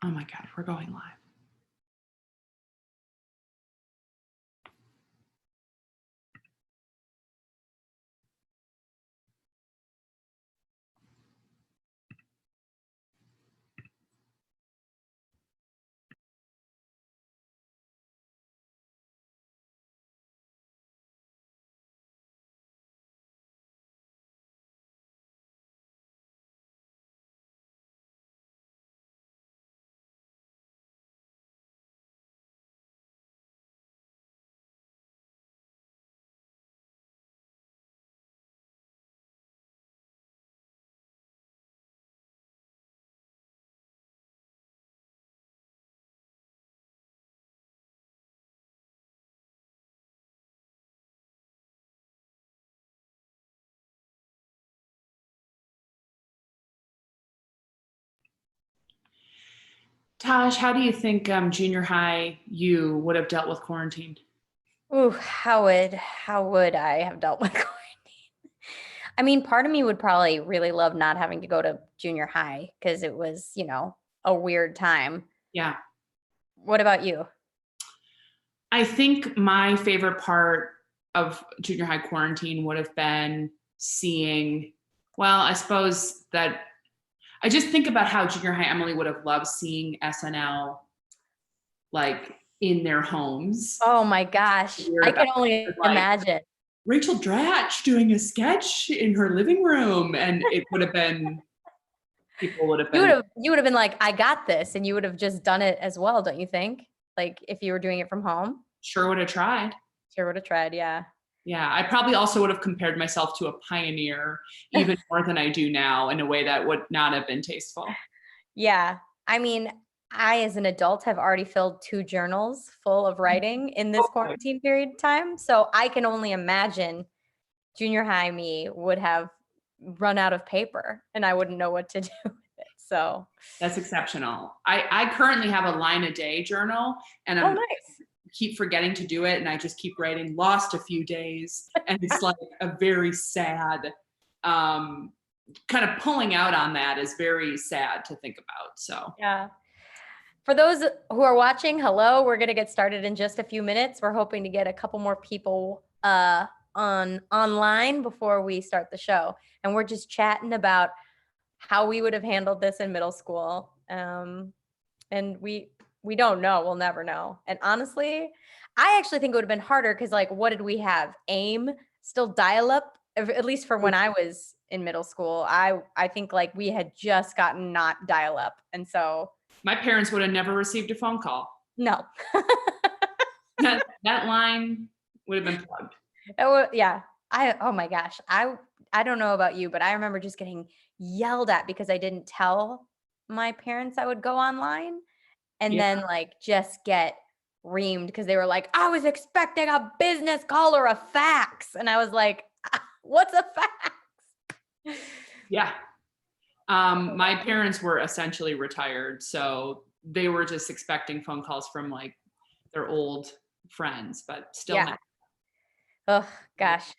Oh my God, we're going live. Taj, how do you think junior high you would have dealt with quarantine? Ooh, how would I have dealt with quarantine? I mean, part of me would probably really love not having to go to junior high because it was, a weird time. Yeah. What about you? I think my favorite part of junior high quarantine would have been seeing, well, I suppose that I just think about how junior high Emily would have loved seeing SNL like in their homes. Oh my gosh, Weird I about can only like imagine. Rachel Dratch doing a sketch in her living room, and it would have been people would have You would been have you would have been like, I got this, and you would have just done it as well, don't you think? Like if you were doing it from home, sure would have tried. sure would have tried, yeah. Yeah, I probably also would have compared myself to a pioneer even more than I do now in a way that would not have been tasteful. Yeah. I mean, I, as an adult, have already filled 2 journals full of writing in this Okay. quarantine period of time. So I can only imagine junior high me would have run out of paper and I wouldn't know what to do with it. So, That's exceptional. I currently have a line a day journal, and oh, I'm nice. keep forgetting to do it, and I just keep writing lost a few days, and it's like a very sad kind of pulling out on that is very sad to think about. So Yeah. For those who are watching, hello. We're going to get started in just a few minutes. We're hoping to get a couple more people online before we start the show. And we're just chatting about how we would have handled this in middle school. And we don't know. We'll never know. And honestly, I actually think it would have been harder because, like, what did we have? AIM, still dial up, at least for when I was in middle school. I think like we had just gotten not dial up. And so my parents would have never received a phone call. no. That line would have been plugged. Yeah. Oh my gosh. I don't know about you, but I remember just getting yelled at because I didn't tell my parents I would go online and Yeah. then like just get reamed because they were like, I was expecting a business call or a fax. And I was like, what's a fax? Yeah. My parents were essentially retired, so they were just expecting phone calls from like their old friends, but still Yeah. not. Oh gosh.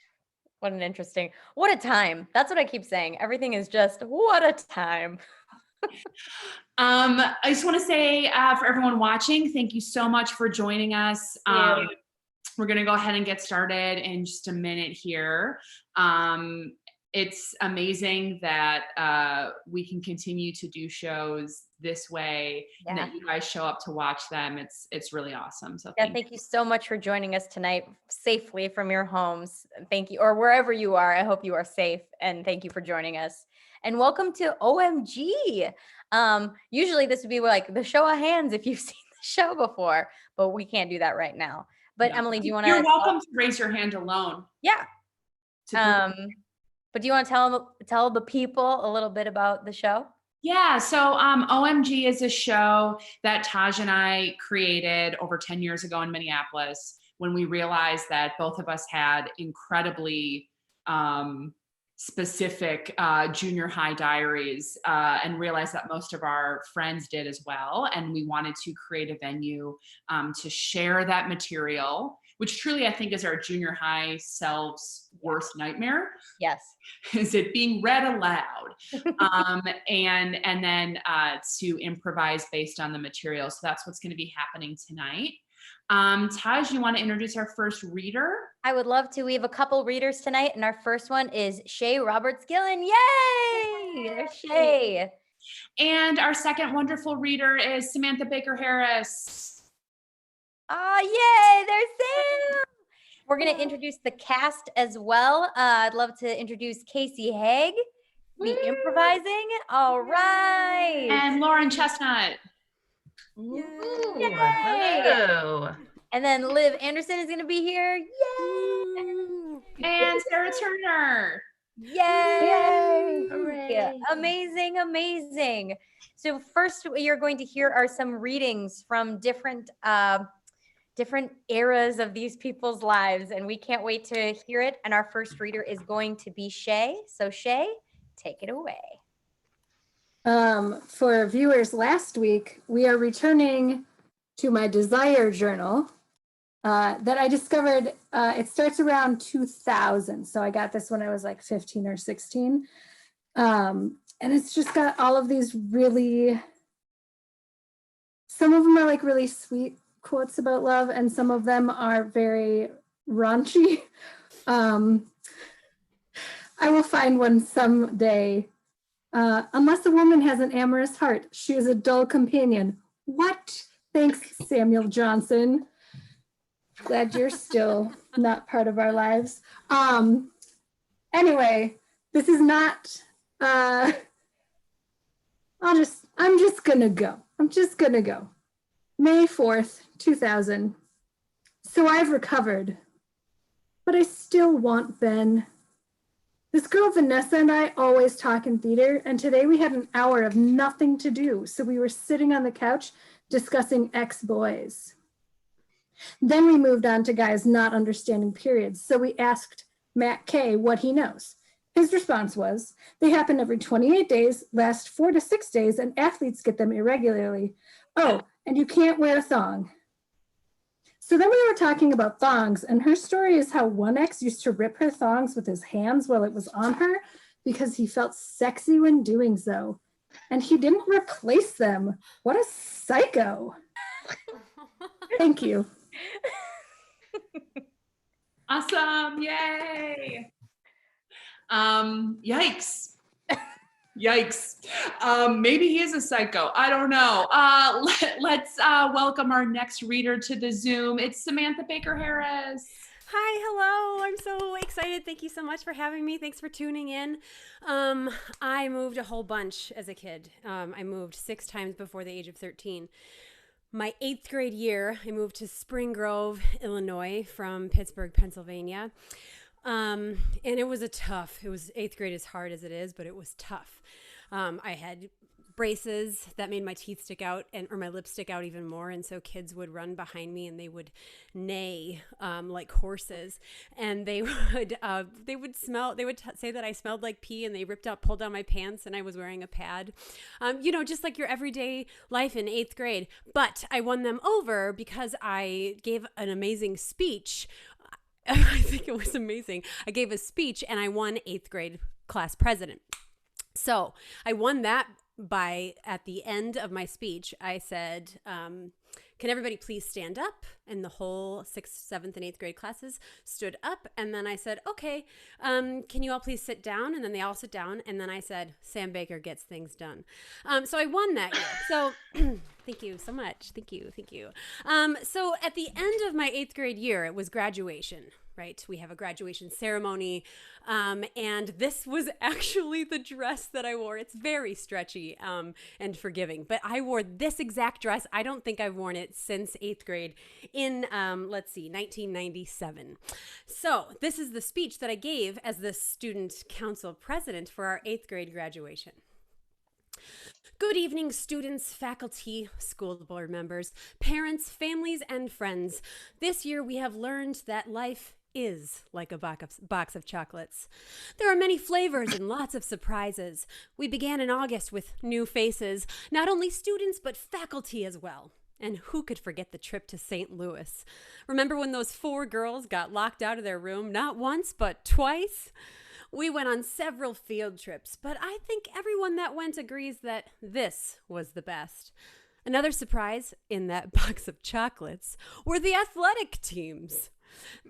What a time. That's what I keep saying. Everything is just what a time. I just want to say for everyone watching, thank you so much for joining us. Yeah. We're going to go ahead and get started in just a minute here. It's amazing that we can continue to do shows this way and that you guys show up to watch them. It's really awesome. So Thank you so much for joining us tonight safely from your homes. Thank you, or wherever you are. I hope you are safe, and thank you for joining us. And welcome to OMG. Usually this would be like the show of hands if you've seen the show before, but we can't do that right now. But yeah. Emily, do you want to? You're welcome to raise your hand alone. Yeah. But do you want to tell the people a little bit about the show? Yeah, so OMG is a show that Taj and I created over 10 years ago in Minneapolis when we realized that both of us had incredibly specific junior high diaries and realized that most of our friends did as well. And we wanted to create a venue to share that material which truly I think is our junior high selves' worst nightmare. Yes. Is it being read aloud, and then to improvise based on the material. So that's what's going to be happening tonight. Taj, you want to introduce our first reader? I would love to. We have a couple readers tonight, and our first one is Shay Roberts-Gillen. Yay! There's Shay. And our second wonderful reader is Samantha Baker Harris. Yay! There's Sam. We're going to introduce the cast as well. I'd love to introduce Casey Haig, the improvising. All right. And Lauren Chestnut. Yay. Hello. And then Liv Anderson is going to be here. Yay! And Sarah Turner. Yay! Hooray. Amazing, amazing. So first you're going to hear are some readings from different eras of these people's lives, and we can't wait to hear it. And our first reader is going to be Shay. So Shay, take it away. For viewers last week, we are returning to my desire journal that I discovered. It starts around 2000. So I got this when I was like 15 or 16. And it's just got all of these really, some of them are like really sweet quotes about love, and some of them are very raunchy. I will find one someday. Unless a woman has an amorous heart, she is a dull companion. What? Thanks, Samuel Johnson. Glad you're still not part of our lives. Anyway, this is not, I'm just gonna go. I'm just gonna go. May 4th, 2000. So I've recovered, but I still want Ben. This girl Vanessa and I always talk in theater, and today we had an hour of nothing to do, so we were sitting on the couch discussing ex-boys. Then we moved on to guys not understanding periods, so we asked Matt K what he knows. His response was, they happen every 28 days, last 4 to 6 days, and athletes get them irregularly. Oh, and you can't wear a thong. So then we were talking about thongs, and her story is how one ex used to rip her thongs with his hands while it was on her because he felt sexy when doing so. And he didn't replace them. What a psycho. Thank you. Awesome. Yay. Yikes. Yikes. Maybe he is a psycho. I don't know. Let's welcome our next reader to the Zoom. It's Samantha Baker Harris. Hi, hello. I'm so excited. Thank you so much for having me. Thanks for tuning in. I moved a whole bunch as a kid. I moved 6 times before the age of 13. My 8th grade year, I moved to Spring Grove, Illinois from Pittsburgh, Pennsylvania. And it was 8th grade as hard as it is, but it was tough. I had braces that made my teeth stick out or my lips stick out even more. And so kids would run behind me and they would neigh, like horses, and they would say that I smelled like pee, and they pulled down my pants, and I was wearing a pad, just like your everyday life in 8th grade. But I won them over because I gave an amazing speech. I think it was amazing. I gave a speech and I won 8th grade class president. So I won that at the end of my speech, I said, can everybody please stand up? And the whole 6th, 7th, and 8th grade classes stood up. And then I said, okay, can you all please sit down? And then they all sit down. And then I said, Sam Baker gets things done. So I won that year. So thank you so much. Thank you. So at the end of my 8th grade year, it was graduation, right? We have a graduation ceremony. And this was actually the dress that I wore. It's very stretchy and forgiving, but I wore this exact dress. I don't think I've worn it since 8th grade in, 1997. So this is the speech that I gave as the student council president for our 8th grade graduation. Good evening, students, faculty, school board members, parents, families, and friends. This year we have learned that life is like a box of chocolates. There are many flavors and lots of surprises. We began in August with new faces, not only students, but faculty as well. And who could forget the trip to St. Louis? Remember when those 4 girls got locked out of their room not once, but twice? We went on several field trips, but I think everyone that went agrees that this was the best. Another surprise in that box of chocolates were the athletic teams.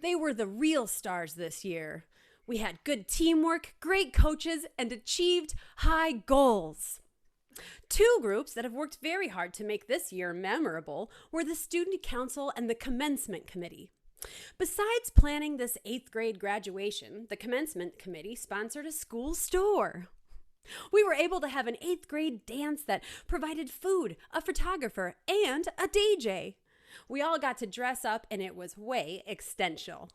They were the real stars this year. We had good teamwork, great coaches, and achieved high goals. 2 groups that have worked very hard to make this year memorable were the Student Council and the Commencement Committee. Besides planning this 8th grade graduation, the Commencement Committee sponsored a school store. We were able to have an 8th grade dance that provided food, a photographer, and a DJ. We all got to dress up, and it was way extensial.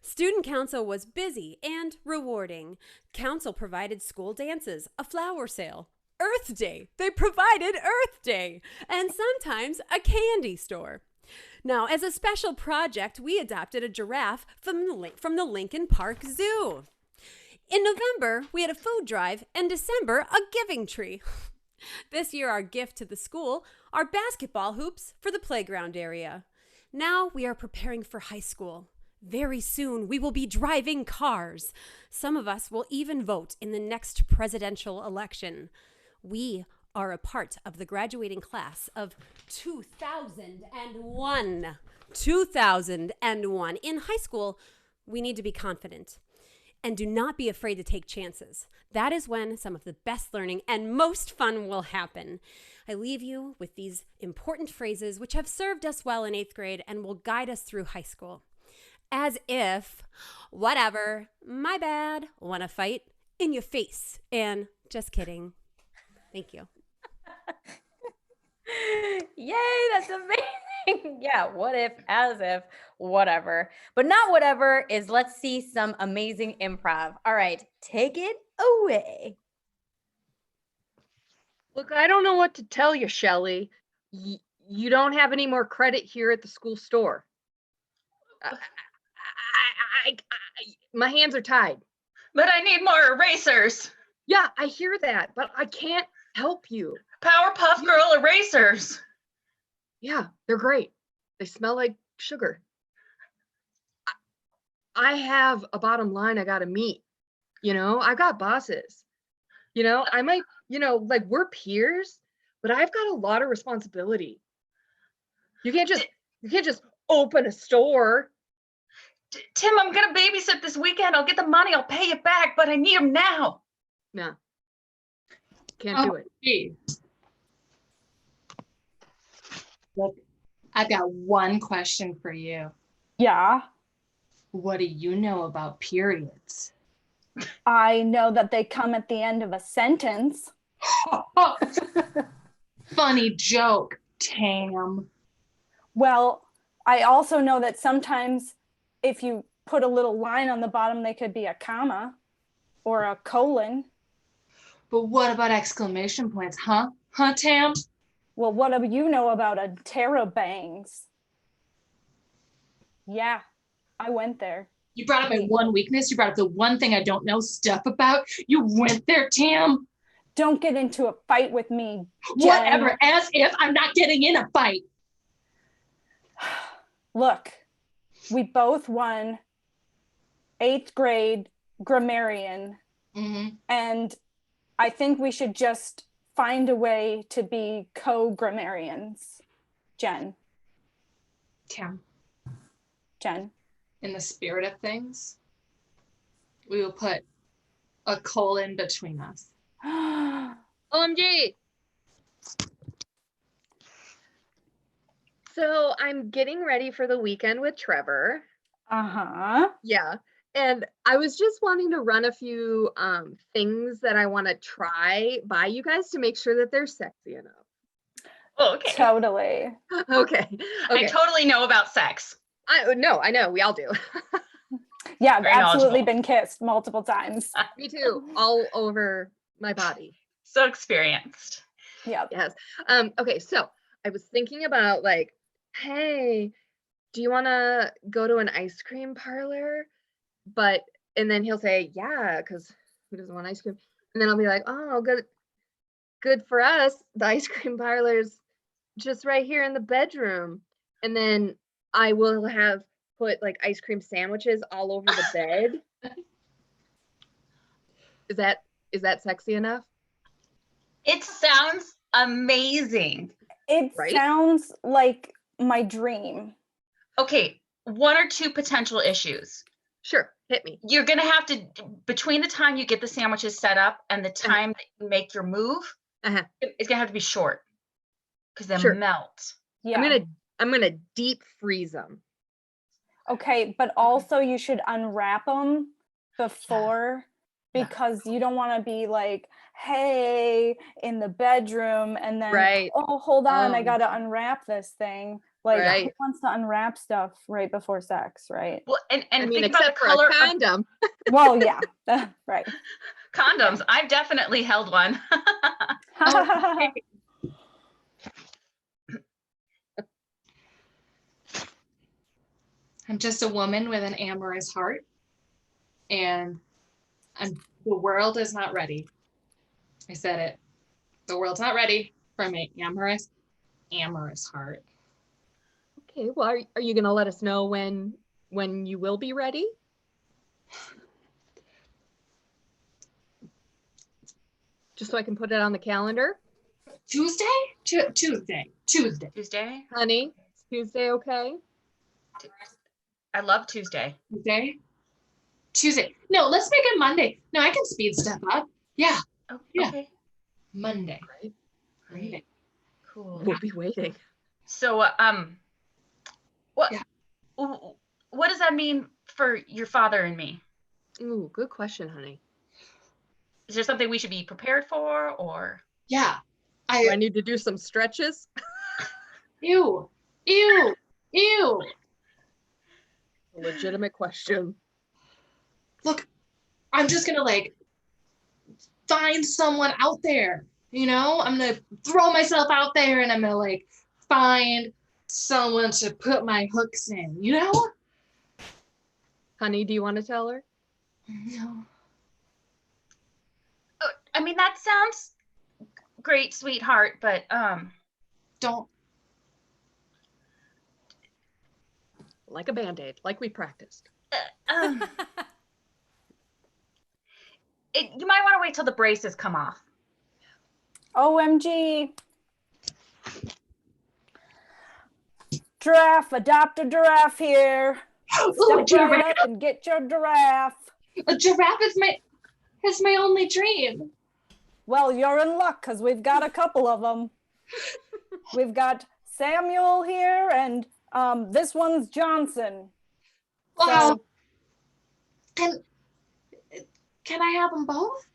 Student Council was busy and rewarding. Council provided school dances, a flower sale, Earth Day. They provided Earth Day, and sometimes a candy store. Now, as a special project, we adopted a giraffe from the Lincoln Park Zoo. In November, we had a food drive, and December, a giving tree. This year, our gift to the school are basketball hoops for the playground area. Now we are preparing for high school. Very soon, we will be driving cars. Some of us will even vote in the next presidential election. We are a part of the graduating class of 2001. 2001. In high school, we need to be confident. And do not be afraid to take chances. That is when some of the best learning and most fun will happen. I leave you with these important phrases which have served us well in 8th grade and will guide us through high school. As if, whatever, my bad, wanna fight, in your face, and just kidding. Thank you. Yay, that's amazing. Yeah, what if, as if, whatever. But not whatever is let's see some amazing improv. All right, take it away. Look, I don't know what to tell you, Shelley. You don't have any more credit here at the school store. My hands are tied. But I need more erasers. Yeah, I hear that, but I can't help you. Powerpuff Girl erasers. Yeah, they're great. They smell like sugar. I have a bottom line I got to meet. I got bosses. I might, like we're peers, but I've got a lot of responsibility. You can't just open a store. Tim, I'm gonna babysit this weekend. I'll get the money. I'll pay you back, but I need them now. No, can't do it. Gee. Look, I've got one question for you. Yeah, What do you know about periods? I know that they come at the end of a sentence. Funny joke, Tam. Well, I also know that sometimes if you put a little line on the bottom, they could be a comma or a colon. But what about exclamation points, huh? Huh, Tam? Well, what do you know about a terrabangs? Yeah, I went there. You brought up my one weakness. You brought up the one thing I don't know stuff about. You went there, Tam. Don't get into a fight with me, Jen. Whatever, as if I'm not getting in a fight. Look, we both won 8th grade grammarian, and I think we should just find a way to be co-grammarians. Jen. Tam, Jen. in the spirit of things, we will put a colon between us. OMG. So I'm getting ready for the weekend with Trevor. Uh-huh. Yeah. And I was just wanting to run a few things that I want to try by you guys to make sure that they're sexy enough. Okay. Totally. Okay. I totally know about sex. I know. We all do. Yeah, I've Very absolutely knowledgeable. been kissed multiple times. Me too. All over my body. So experienced. Yep. Yes. Okay. So I was thinking about like, hey, do you want to go to an ice cream parlor? And then he'll say, yeah, because who doesn't want ice cream? And then I'll be like, oh, good for us. The ice cream parlor's just right here in the bedroom. And then I will have put like ice cream sandwiches all over the bed. Is that sexy enough? It sounds amazing. It Right? sounds like my dream. Okay, one or two potential issues. Sure, hit me. You're gonna have to, between the time you get the sandwiches set up and the time that you make your move, Uh-huh. it's gonna have to be short because they'll Sure. melt. Yeah. I'm gonna deep freeze them. Okay, but also you should unwrap them before because you don't want to be like, hey, in the bedroom and then, Right. oh, hold on, I Um, got to unwrap this thing. Like, who Right. wants to unwrap stuff right before sex, right? Well, and I mean, think about the except for color a of condom. Well, yeah, right. condoms. I've definitely held one. I'm just a woman with an amorous heart, and the world is not ready. I said it. The world's not ready for my amorous heart. Okay, well, are you gonna let us know when you will be ready? Just so I can put it on the calendar. Tuesday? Tuesday. Tuesday? Honey, is Tuesday okay? I love Tuesday. Tuesday. No, let's make it Monday. No, I can speed stuff up. Yeah, Oh, Yeah. okay. Monday. Right. Monday. Cool. We'll be waiting. So, what Yeah. what does that mean for your father and me? Ooh, good question, honey. Is there something we should be prepared for, or? Yeah. Do I need to do some stretches? Ew. A legitimate question. Look, I'm just gonna like find someone out there, I'm gonna throw myself out there and I'm gonna like find someone to put my hooks in, Honey, do you want to tell her? No. I mean, that sounds great, sweetheart, but Don't. Like a band-aid, like we practiced. you might want to wait till the braces come off. OMG. Giraffe, adopt a giraffe here. Ooh, Step right up and get your giraffe. A giraffe is my only dream. Well, you're in luck because we've got a couple of them. We've got Samuel here and this one's Johnson. Wow. So, Can I have them both?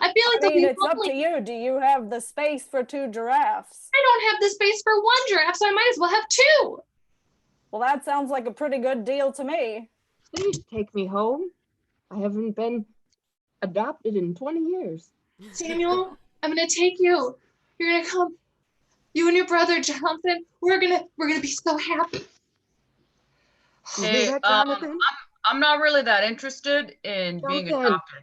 I feel like I mean, they'll be it's up lonely. to you. Do you have the space for 2 giraffes? I don't have the space for 1 giraffe, so I might as well have 2. Well, that sounds like a pretty good deal to me. Please take me home. I haven't been adopted in 20 years. Samuel, I'm gonna take you. You're gonna come. You and your brother Jonathan. We're gonna be so happy. You hear that, Jonathan? I'm not really that interested in being Jonathan. adopted.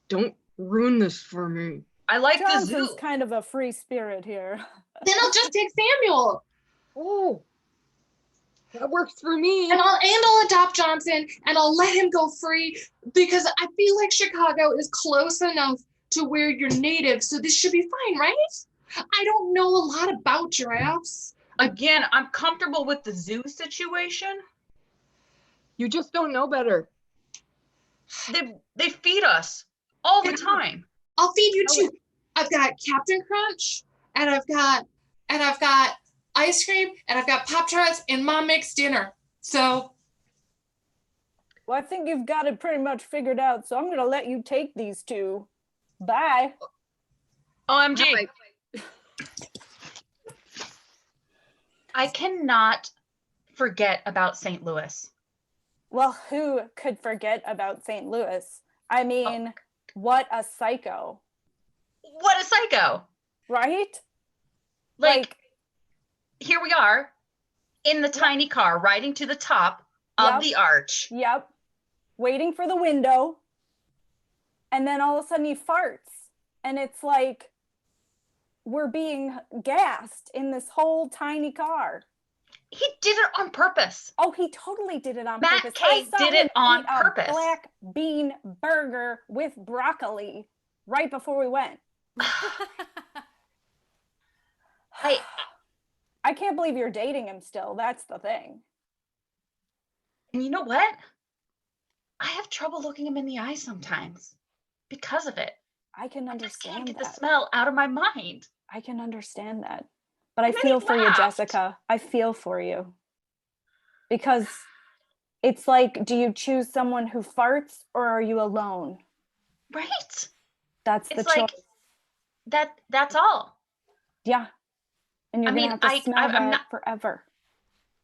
Don't ruin this for me. I like the Johnson's zoo. kind of a free spirit here. Then I'll just take Samuel, Oh, that works for me. and I'll adopt Johnson, and I'll let him go free because I feel like Chicago is close enough to where you're native, so this should be fine, right? I don't know a lot about giraffes. Again, I'm comfortable with the zoo situation. You just don't know better. They feed us all the time. I'll feed you too. I've got Captain Crunch, and I've got ice cream, and I've got Pop-Tarts, and Mom makes dinner. So, Well, I think you've got it pretty much figured out, so I'm going to let you take these 2. Bye. OMG. I cannot forget about St. Louis. Well, who could forget about St. Louis? I mean, what a psycho, What a psycho. right? Like, here we are in the tiny car riding to the top of Yep. the arch. Yep. Waiting for the window. And then all of a sudden he farts. And it's like, were being gassed in this whole tiny car. He did it on purpose. Oh, he totally did it on Matt purpose. K I saw did him it on eat a purpose. black bean burger with broccoli right before we went. I can't believe you're dating him still. That's the thing. And you know what? I have trouble looking him in the eye sometimes because of it. I can I understand can't get the that. smell out of my mind. I can understand that. But I And then he feel for you, laughed. Jessica. I feel for you. Because it's like, do you choose someone who farts or are you alone? Right. That's the It's like choice. that's all. Yeah. And you're I going mean, to have to smell I'm that not, forever.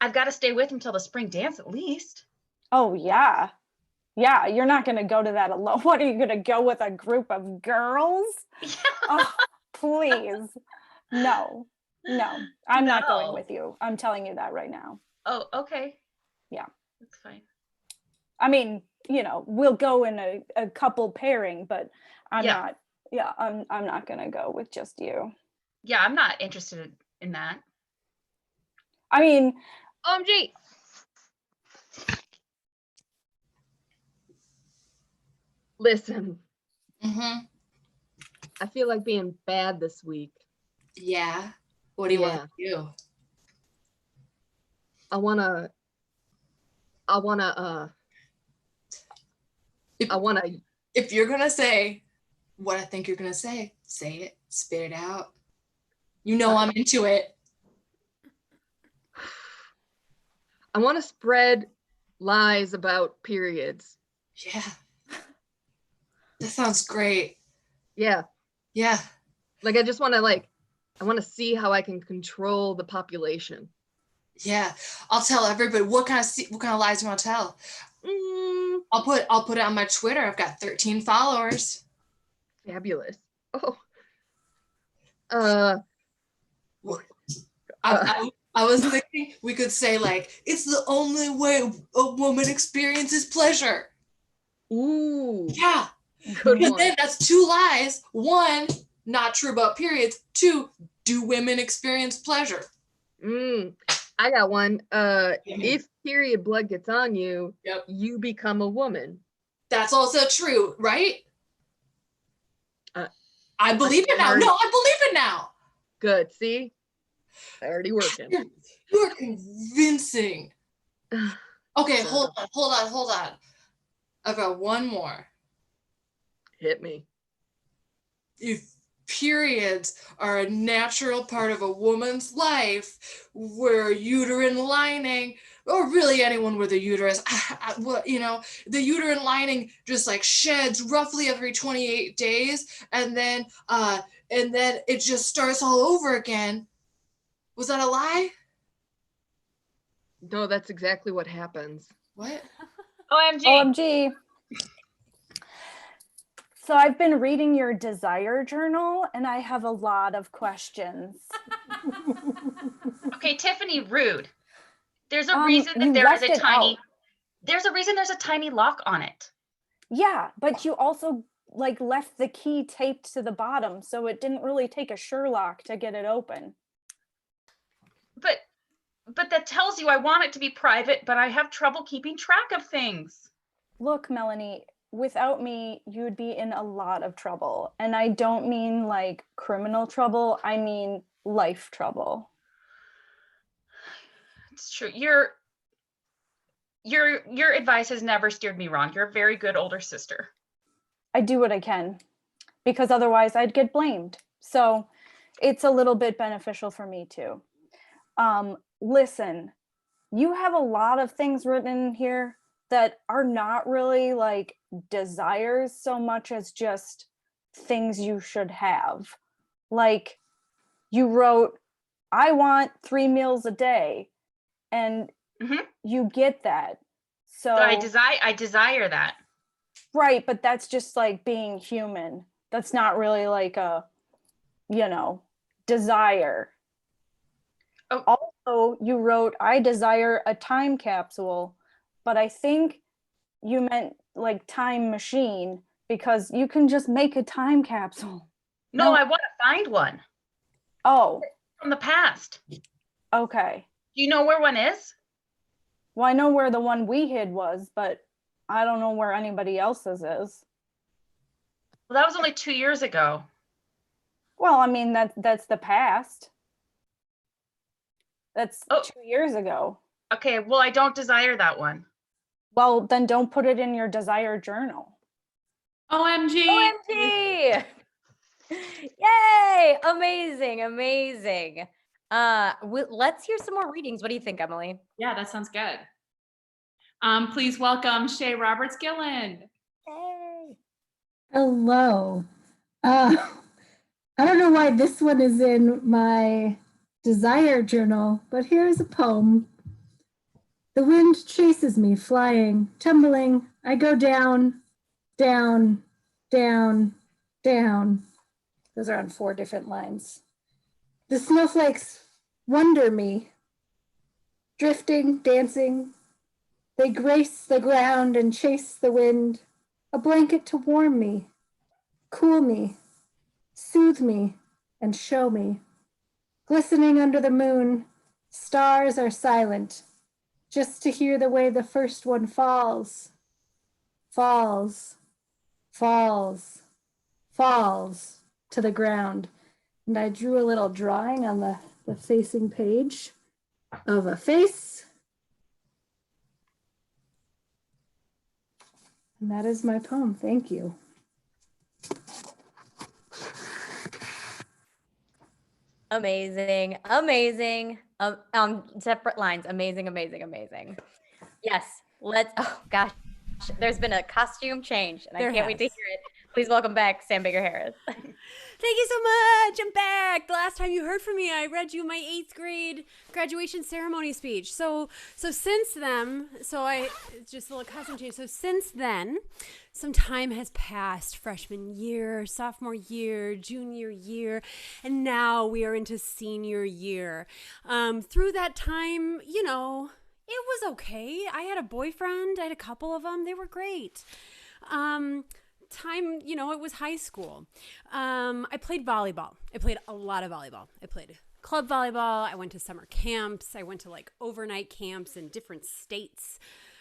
I've got to stay with him till the spring dance at least. Oh, yeah. Yeah, you're not going to go to that alone. What, are you going to go with a group of girls? Yeah. Oh, please. No, I'm not going No. with you. I'm telling you that right now. Oh, okay. Yeah. That's fine. I mean, we'll go in a couple pairing, but I'm Yeah. not going to go with just you. Yeah, I'm not interested in that. I mean, OMG. Listen, Mm-hmm. I feel like being bad this week. Yeah. What do you want to do? I wanna If you're gonna say what I think you're gonna say it, spit it out. I'm into it. I want to spread lies about periods. Yeah. That sounds great. Yeah. Yeah. Like I just want to I want to see how I can control the population. Yeah. I'll tell everybody what kind of lies you want to tell. I'll put it on my Twitter. I've got 13 followers. Fabulous. Oh. I was thinking we could say it's the only way a woman experiences pleasure. Ooh. Yeah. Good But one. then that's 2 lies. 1, not true about periods. 2, do women experience pleasure? I got one. If period blood gets on you, Yep. you become a woman. That's also true, right? I believe it now. No, I believe it now. Good. See? Already working. You're convincing. Okay, hold on. I've got one more. Hit me. If periods are a natural part of a woman's life, where uterine lining, or really anyone with a uterus, the uterine lining just sheds roughly every 28 days, and then it just starts all over again. Was that a lie? No, that's exactly what happens. What? OMG. So I've been reading your desire journal and I have a lot of questions. Okay, Tiffany, rude. There's a reason that there's a tiny lock on it. Yeah, but you also left the key taped to the bottom, so it didn't really take a Sherlock to get it open. But that tells you I want it to be private, but I have trouble keeping track of things. Look, Melanie, without me, you'd be in a lot of trouble. And I don't mean criminal trouble, I mean life trouble. It's true. Your advice has never steered me wrong. You're a very good older sister. I do what I can because otherwise I'd get blamed. So it's a little bit beneficial for me too. Listen, you have a lot of things written in here that are not really desires so much as just things you should have. You wrote, I want 3 meals a day, and you get that. So I desire that. Right, but that's just being human. That's not really a desire. Oh. Also, you wrote, I desire a time capsule, but I think you meant time machine because you can just make a time capsule. No, I want to find one. Oh, From the past. okay. Do you know where one is? Well, I know where the one we hid was, but I don't know where anybody else's is. Well, that was only 2 years ago. Well, I mean, that's the past. That's Oh. 2 years ago. Okay, well, I don't desire that one. Well, then don't put it in your desire journal. OMG. OMG! Yay! Amazing, amazing. Let's hear some more readings. What do you think, Emily? Yeah, that sounds good. Please welcome Shay Roberts Gillen. Yay! Hello. I don't know why this one is in my desire journal, but here's a poem. The wind chases me, flying, tumbling. I go down, down, down, down. Those are on 4 different lines. The snowflakes wonder me, drifting, dancing. They grace the ground and chase the wind, a blanket to warm me, cool me, soothe me, and show me. Glistening under the moon, stars are silent, just to hear the way the first one falls, falls, falls, falls to the ground. And I drew a little drawing on the facing page of a face. And that is my poem. Thank you. Amazing, amazing. Separate lines. Amazing, amazing, amazing. Yes, oh gosh, there's been a costume change and I can't wait to hear it. Please welcome back Sam Baker-Harris. Thank you so much. I'm back. The last time you heard from me, I read you my 8th grade graduation ceremony speech. So since then, it's just a little costume change. So since then, some time has passed. Freshman year, sophomore year, junior year, and now we are into senior year. Through that time, it was okay. I had a boyfriend. I had a couple of them. They were great. It was high school. I played volleyball. I played a lot of volleyball. I played club volleyball. I went to summer camps. I went to overnight camps in different states.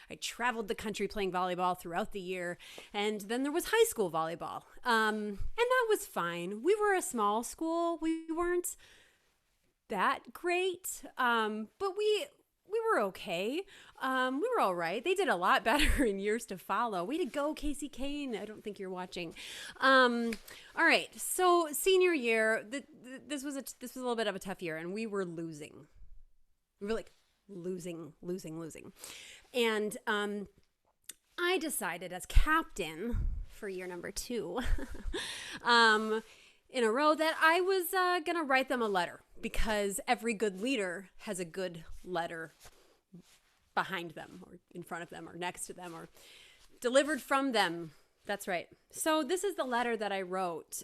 I traveled the country playing volleyball throughout the year. And then there was high school volleyball. And that was fine. We were a small school. We weren't that great. But we were okay. We were all right. They did a lot better in years to follow. Way to go, Casey Kane. I don't think you're watching. All right. So senior year, this was a little bit of a tough year, and we were losing. We were losing. And I decided as captain for year number 2 in a row that I was going to write them a letter, because every good leader has a good letter behind them or in front of them or next to them or delivered from them. That's right. So this is the letter that I wrote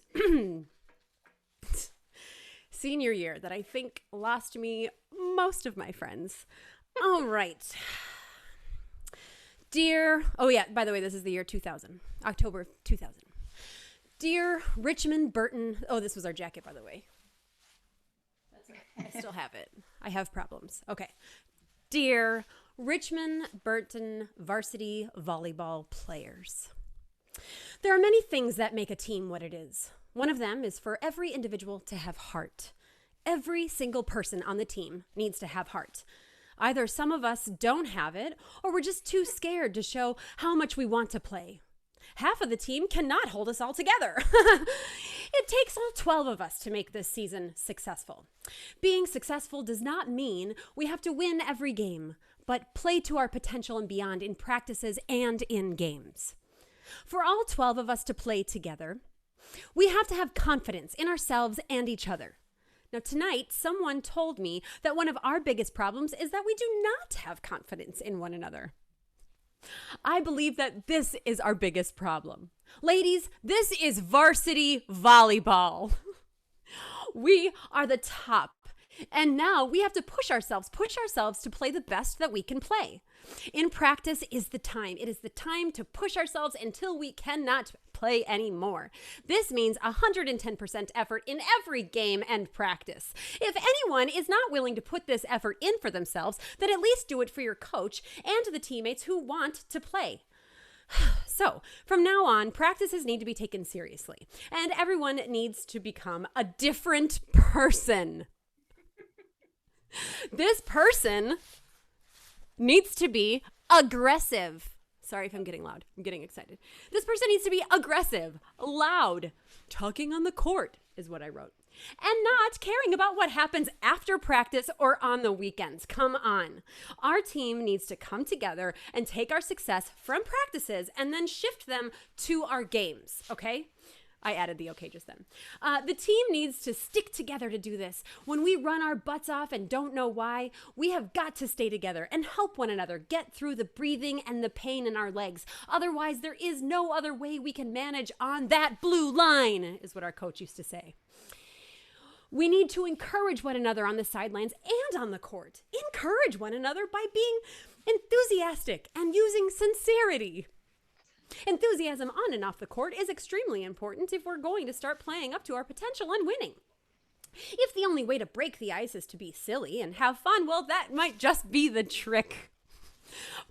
senior year that I think lost me most of my friends. All right. By the way, this is the year 2000, October 2000. Dear Richmond Burton. Oh, this was our jacket, by the way. I still have it. I have problems. Okay. Dear Richmond Burton varsity volleyball players. There are many things that make a team what it is. One of them is for every individual to have heart. Every single person on the team needs to have heart. Either some of us don't have it, or we're just too scared to show how much we want to play. Half of the team cannot hold us all together. It takes all 12 of us to make this season successful. Being successful does not mean we have to win every game, but play to our potential and beyond in practices and in games. For all 12 of us to play together, we have to have confidence in ourselves and each other. Now, tonight, someone told me that one of our biggest problems is that we do not have confidence in one another. I believe that this is our biggest problem. Ladies, this is varsity volleyball. We are the top And now we have to push ourselves to play the best that we can play. In practice is the time. It is the time to push ourselves until we cannot play anymore. This means 110% effort in every game and practice. If anyone is not willing to put this effort in for themselves, then at least do it for your coach and the teammates who want to play. So, from now on, practices need to be taken seriously, and everyone needs to become a different person. This person needs to be aggressive. Sorry if I'm getting loud. I'm getting excited. This person needs to be aggressive, loud, talking on the court is what I wrote, and not caring about what happens after practice or on the weekends. Come on. Our team needs to come together and take our success from practices and then shift them to our games, okay? I added the okay just then. The team needs to stick together to do this. When we run our butts off and don't know why, we have got to stay together and help one another get through the breathing and the pain in our legs. Otherwise, there is no other way we can manage on that blue line, is what our coach used to say. We need to encourage one another on the sidelines and on the court. Encourage one another by being enthusiastic and using sincerity. Enthusiasm on and off the court is extremely important if we're going to start playing up to our potential and winning. If the only way to break the ice is to be silly and have fun, well, that might just be the trick.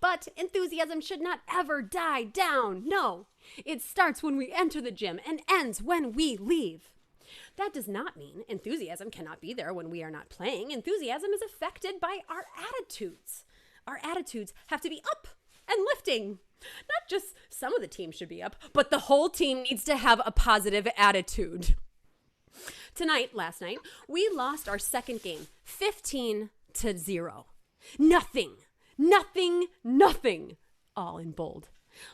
But enthusiasm should not ever die down. No, it starts when we enter the gym and ends when we leave. That does not mean enthusiasm cannot be there when we are not playing. Enthusiasm is affected by our attitudes. Our attitudes have to be up and lifting. Not just some of the team should be up, but the whole team needs to have a positive attitude. Last night, we lost our second game, 15-0. Nothing, all in bold.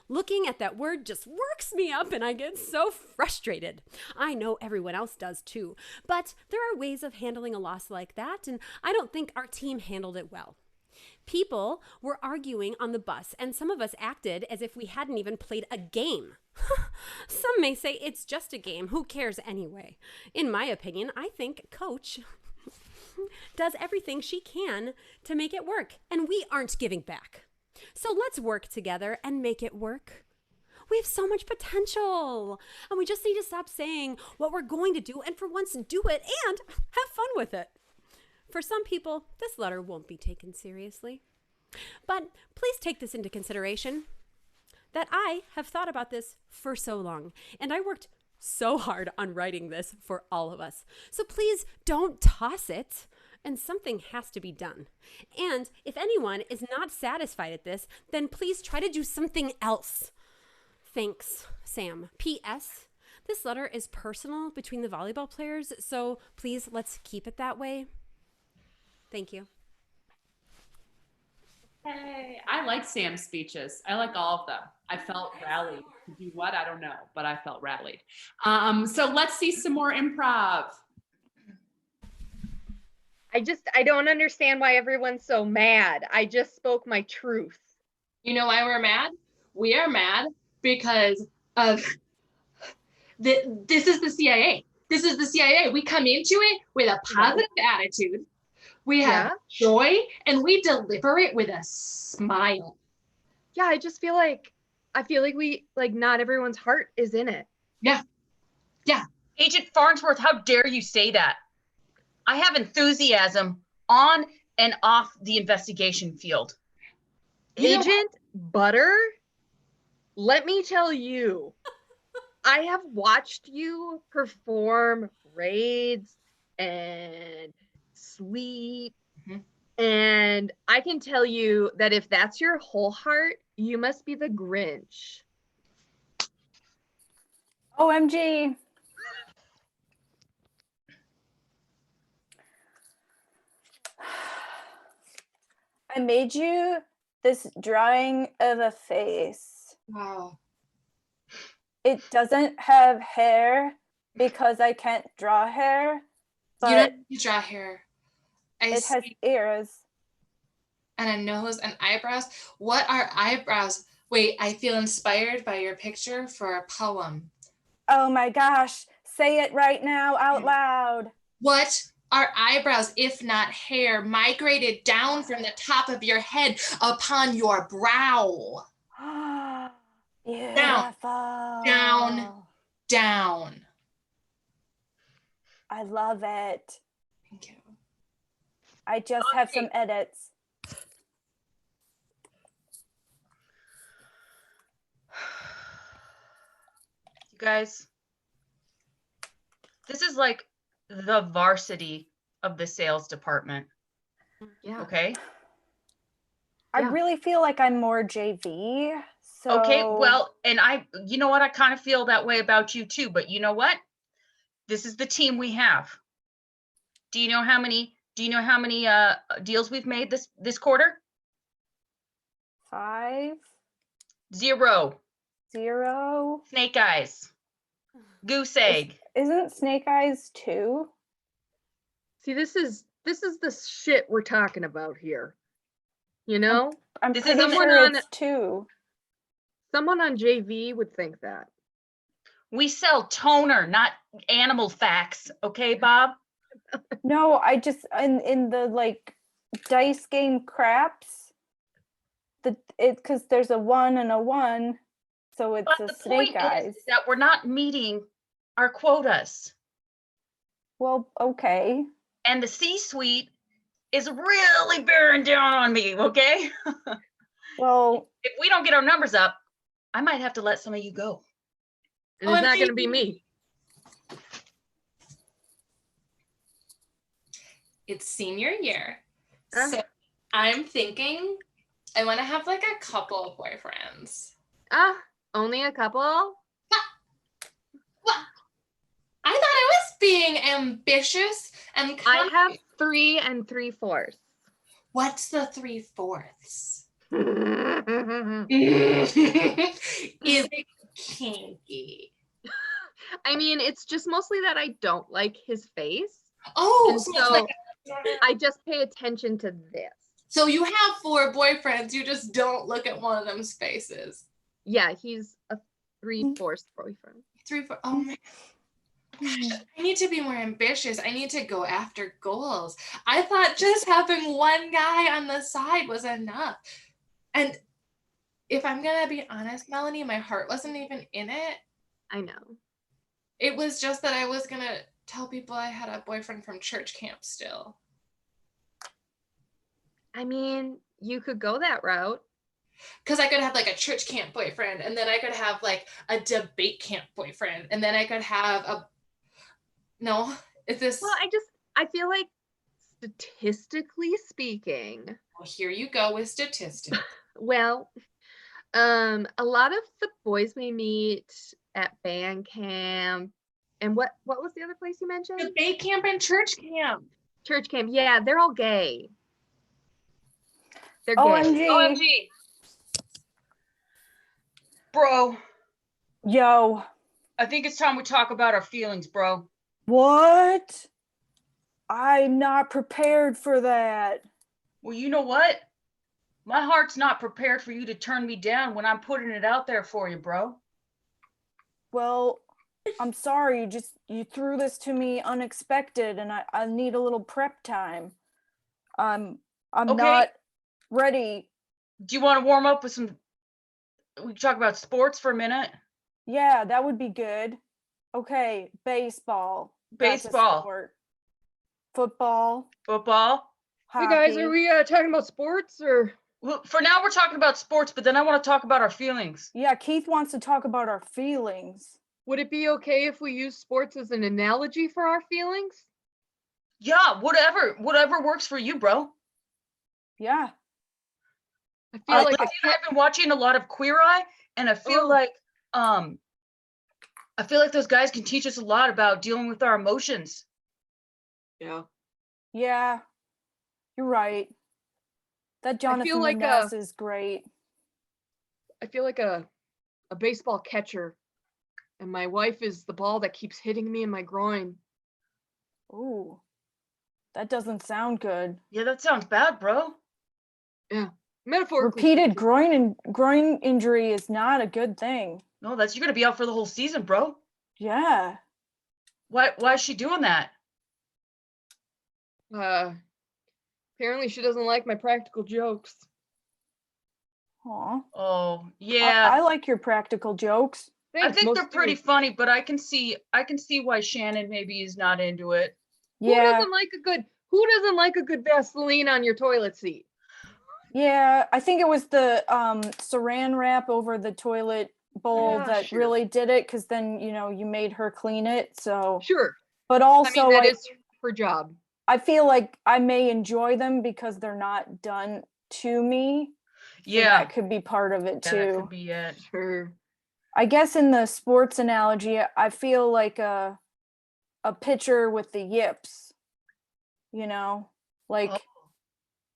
Looking at that word just works me up and I get so frustrated. I know everyone else does too, but there are ways of handling a loss like that, and I don't think our team handled it well. People were arguing on the bus, and some of us acted as if we hadn't even played a game. Some may say it's just a game. Who cares anyway? In my opinion, I think Coach does everything she can to make it work, and we aren't giving back. So let's work together and make it work. We have so much potential, and we just need to stop saying what we're going to do and for once do it and have fun with it. For some people, this letter won't be taken seriously. But please take this into consideration, that I have thought about this for so long, and I worked so hard on writing this for all of us. So please don't toss it, and something has to be done. And if anyone is not satisfied at this, then please try to do something else. Thanks, Sam. P.S. This letter is personal between the volleyball players, so please let's keep it that way. Thank you. Hey, I like Sam's speeches. I like all of them. I felt rallied. To do what? I don't know, but I felt rallied. So let's see some more improv. I don't understand why everyone's so mad. I just spoke my truth. You know why we're mad? We are mad because of this is the CIA. This is the CIA. We come into it with a positive attitude. We have joy, and we deliver it with a smile. Yeah, I feel like not everyone's heart is in it. Yeah. Agent Farnsworth, how dare you say that? I have enthusiasm on and off the investigation field. Agent Butter, let me tell you, I have watched you perform raids and sleep. And I can tell you that if that's your whole heart, you must be the Grinch. OMG. I made you this drawing of a face. Wow. It doesn't have hair because I can't draw hair, but You don't need to draw hair. it has ears. And a nose and eyebrows. What are eyebrows? Wait, I feel inspired by your picture for a poem. Oh my gosh, say it right now out loud. What Our eyebrows, if not hair, migrated down from the top of your head upon your brow. Beautiful. Down. I love it. Thank you. I just have some edits. You guys, this is like the varsity of the sales department. Yeah. Okay. I Yeah. really feel like I'm more JV. So Okay. Well, and you know what? I kind of feel that way about you too, but you know what? This is the team we have. Do you know how many deals we've made this quarter? 5, 0. 0. Snake eyes. Goose egg. Isn't Snake Eyes 2? See, this is the shit we're talking about here. You know, I'm This pretty is sure someone it's 2. someone on JV would think that. We sell toner, not animal facts. Okay, Bob? No, I just in the like dice game craps. Because there's a 1 and a 1, so it's But a the Snake point Eyes. is that we're not meeting our quotas. Well, okay. And the C-suite is really bearing down on me, okay? Well, If we don't get our numbers up, I might have to let some of you go. And it's not going to be me. It's senior year. Huh? So I'm thinking I want to have like a couple of boyfriends. Only a couple? I thought I was being ambitious and I have 3 3/4. What's the 3/4? I Is it kinky? mean, it's just mostly that I don't like his face. Oh, And so so it's like I just pay attention to this. so you have 4 boyfriends, you just don't look at one of them's faces. Yeah, he's a 3/4 boyfriend. 3, 4. Oh my. I need to be more ambitious. I need to go after goals. I thought just having one guy on the side was enough. And if I'm going to be honest, Melanie, my heart wasn't even in it. I know. It was just that I was going to tell people I had a boyfriend from church camp still. I mean, you could go that route. Because I could have like a church camp boyfriend, and then I could have like a debate camp boyfriend, and then I could have a no, is this Well, I feel like statistically speaking, well, here you go with statistics. well, a lot of the boys we meet at band camp, and what was the other place you mentioned? Debate camp and church camp. Church camp. Yeah, they're all gay. They're gay. OMG. OMG. Bro, Yo. I think it's time we talk about our feelings, bro. What? I'm not prepared for that. Well, you know what? My heart's not prepared for you to turn me down when I'm putting it out there for you, bro. Well, I'm sorry. You threw this to me unexpected, and I need a little prep time. I'm Okay. not ready. Do you want to warm up with some? We can talk about sports for a minute. Yeah, that would be good. Okay, baseball. That's a Baseball. sport. Football. Football. Hey guys, Hockey. are we talking about sports or? Well, for now, we're talking about sports, but then I want to talk about our feelings. Yeah, Keith wants to talk about our feelings. Would it be okay if we use sports as an analogy for our feelings? Yeah, whatever works for you, bro. Yeah. I feel like I've been watching a lot of Queer Eye, and I feel like those guys can teach us a lot about dealing with our emotions. yeah. Yeah. You're right. That Jonathan like Ness is great. I feel like a baseball catcher, and my wife is the ball that keeps hitting me in my groin. Ooh. That doesn't sound good. Yeah, that sounds bad, bro. Yeah. Metaphorically. Repeated speaking. groin injury is not a good thing. No, you're gonna be out for the whole season, bro. Yeah. Why is she doing that? Apparently she doesn't like my practical jokes. Aw. Oh, yeah. I like your practical jokes. I Thanks, think most they're do. pretty funny, but I can see why Shannon maybe is not into it. Who Yeah, doesn't like a good Vaseline on your toilet seat? yeah. I think it was the saran wrap over the toilet bowl Yeah, that sure. really did it, because then you made her clean it. So, Sure. but I also mean, that is her job. I feel like I may enjoy them because they're not done to me. So Yeah, that could be part of it yeah, too. that could be it. Sure. I guess in the sports analogy, I feel like a pitcher with the yips, like Oh.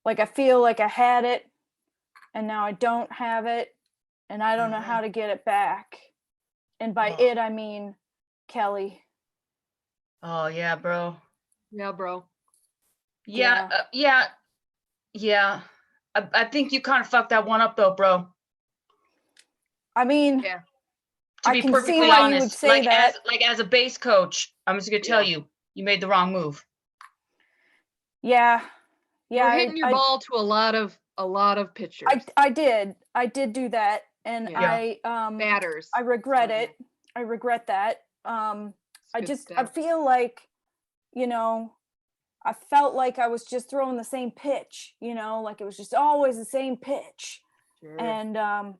like I feel like I had it and now I don't have it and I don't know how to get it back. And by Oh. it I mean Kelly. Oh yeah, bro. Yeah, bro. Yeah, yeah. I think you kind of fucked that one up though, bro. I mean, Yeah. To I be can see perfectly why honest, you would say like that. as a base coach, I'm just gonna tell Yeah. you made the wrong move. Yeah. You're Yeah, hitting your ball to a lot of pitchers. I did do that, and Yeah. Batters. I regret So, yeah. it. I regret that. I good just I stuff. feel like, I felt like I was just throwing the same pitch, like it was just always the same pitch. Sure. And I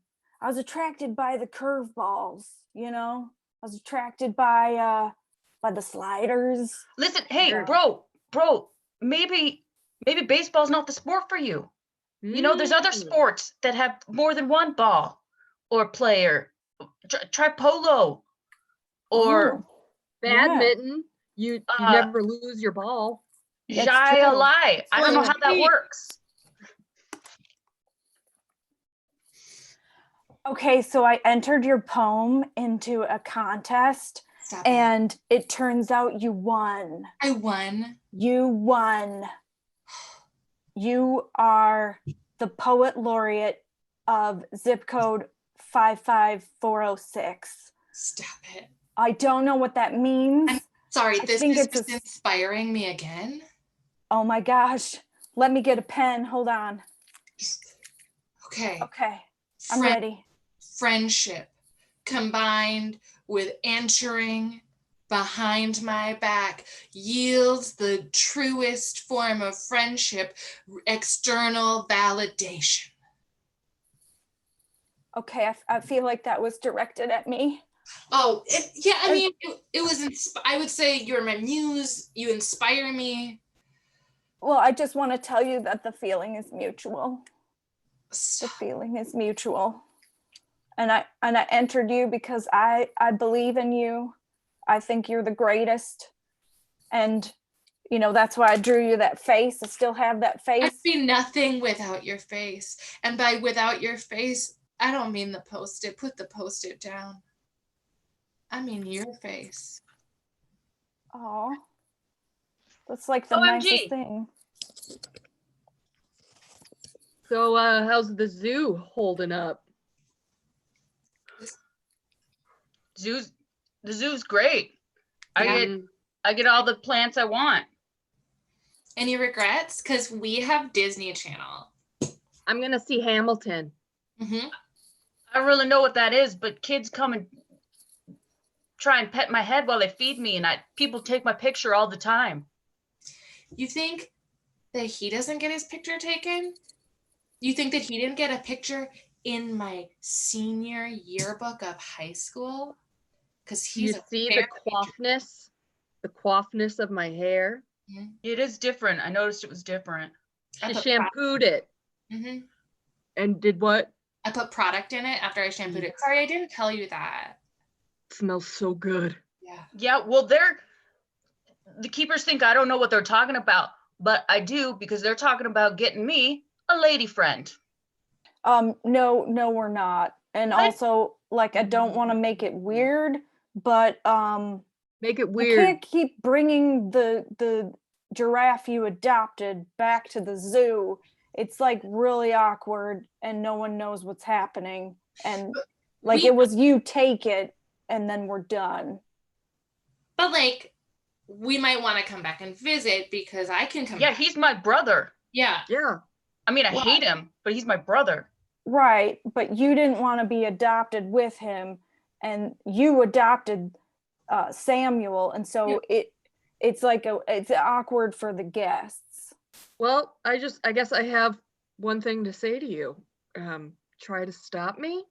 was attracted by the curveballs, I was attracted by the sliders. Listen, hey, Sure. bro, maybe baseball's not the sport for you. There's other sports that have more than one ball or player. Try polo or Badminton. You never lose your ball. That's jai true. alai. I don't know how that works. Okay, so I entered your poem into a contest, Stop it. and it turns out you won. I won. You won. You are the poet laureate of zip code 55406. Stop it. I don't know what that means. I'm sorry, I this think is it's just inspiring me again. Oh my gosh. Let me get a pen. Hold on. Okay. Okay. I'm ready. Friendship combined with entering behind my back yields the truest form of friendship, external validation. Okay, I feel like that was directed at me. Oh, I mean, it was, I would say you're my muse, you inspire me. Well, I just want to tell you that the feeling is mutual. The feeling is mutual. And I entered you because I believe in you. I think you're the greatest. And, that's why I drew you that face. I still have that face. I'd be nothing without your face. And by without your face, I don't mean the Post-it. Put the Post-it down. I mean your face. Oh, that's like the OMG. nicest thing. So how's the zoo holding up? The zoo's great. Yeah. I get all the plants I want. Any regrets? Because we have Disney Channel. I'm gonna see Hamilton. Mm-hmm. I don't really know what that is, but kids come and try and pet my head while they feed me, and people take my picture all the time. You think that he doesn't get his picture taken? You think that he didn't get a picture in my senior yearbook of high school? Because he's You see the coiffness of my hair. It is different. I noticed it was different. She shampooed it. Mm-hmm. And did what? I put product in it after I shampooed it. Sorry, I didn't tell you that. It smells so good. Yeah. Yeah, well, the keepers think I don't know what they're talking about, but I do, because they're talking about getting me a lady friend. No, we're not. And also, like, I don't want to make it weird, but make it we weird. can't keep bringing the giraffe you adopted back to the zoo. It's like really awkward and no one knows what's happening. And like, it was you take it and then we're done. But like, we might want to come back and visit because I can come Yeah, back. he's my brother. Yeah. Yeah. I mean, I Well, hate him, but he's my brother. Right, but you didn't want to be adopted with him, and you adopted Samuel, and so it's like it's awkward for the guests. Well, I guess I have one thing to say to you. Try to stop me.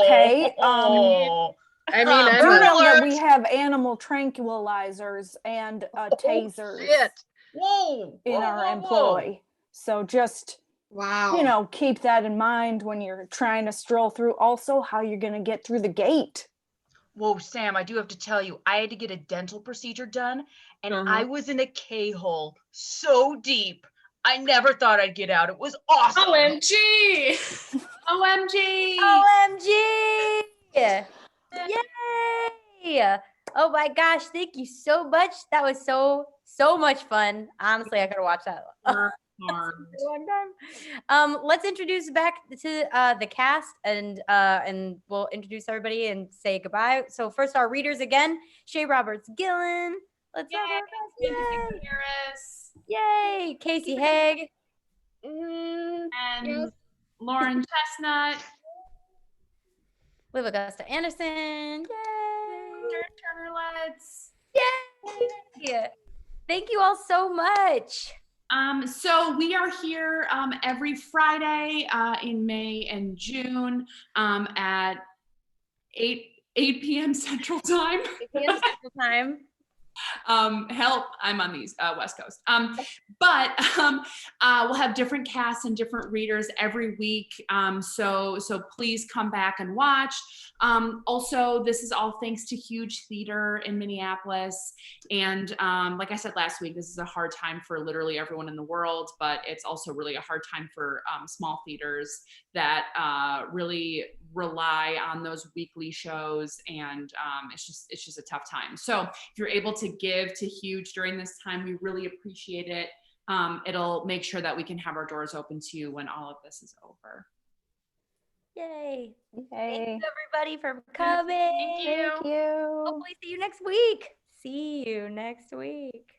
Okay, I mean, I'm you Burn know that alert! we have animal tranquilizers and tasers shit. Whoa! in Whoa, our whoa, employ. So just, Wow. keep that in mind when you're trying to stroll through. Also, how you're going to get through the gate. Whoa, Sam, I do have to tell you, I had to get a dental procedure done, and Uh-huh. I was in a K-hole so deep. I never thought I'd get out. It was awesome. OMG! OMG! OMG! Yay! Oh my gosh, thank you so much. That was so much fun. Honestly, I could have watched that Hard. one time. Let's introduce back to the cast and we'll introduce everybody and say goodbye. So first our readers again, Shay Roberts Gillen. Let's Yay! Yay! Harris. Yay! Casey Haig. And Yes. Lauren Chestnut. Liv Augusta Anderson. Yay! Turner Letts. Yay! Thank you all so much. So we are here every Friday in May and June at 8 p.m. Central Time. 8 p.m. Central Time. Help, I'm on these West Coast. But we'll have different casts and different readers every week. So please come back and watch. Also, this is all thanks to Huge Theater in Minneapolis. And like I said last week, this is a hard time for literally everyone in the world, but it's also really a hard time for small theaters that really rely on those weekly shows, and it's just a tough time. So if you're able to give to Huge during this time, we really appreciate it. It'll make sure that we can have our doors open to you when all of this is over. Yay. Yay. Thank you everybody for coming. Thank you. Thank you. Hopefully see you next week. See you next week.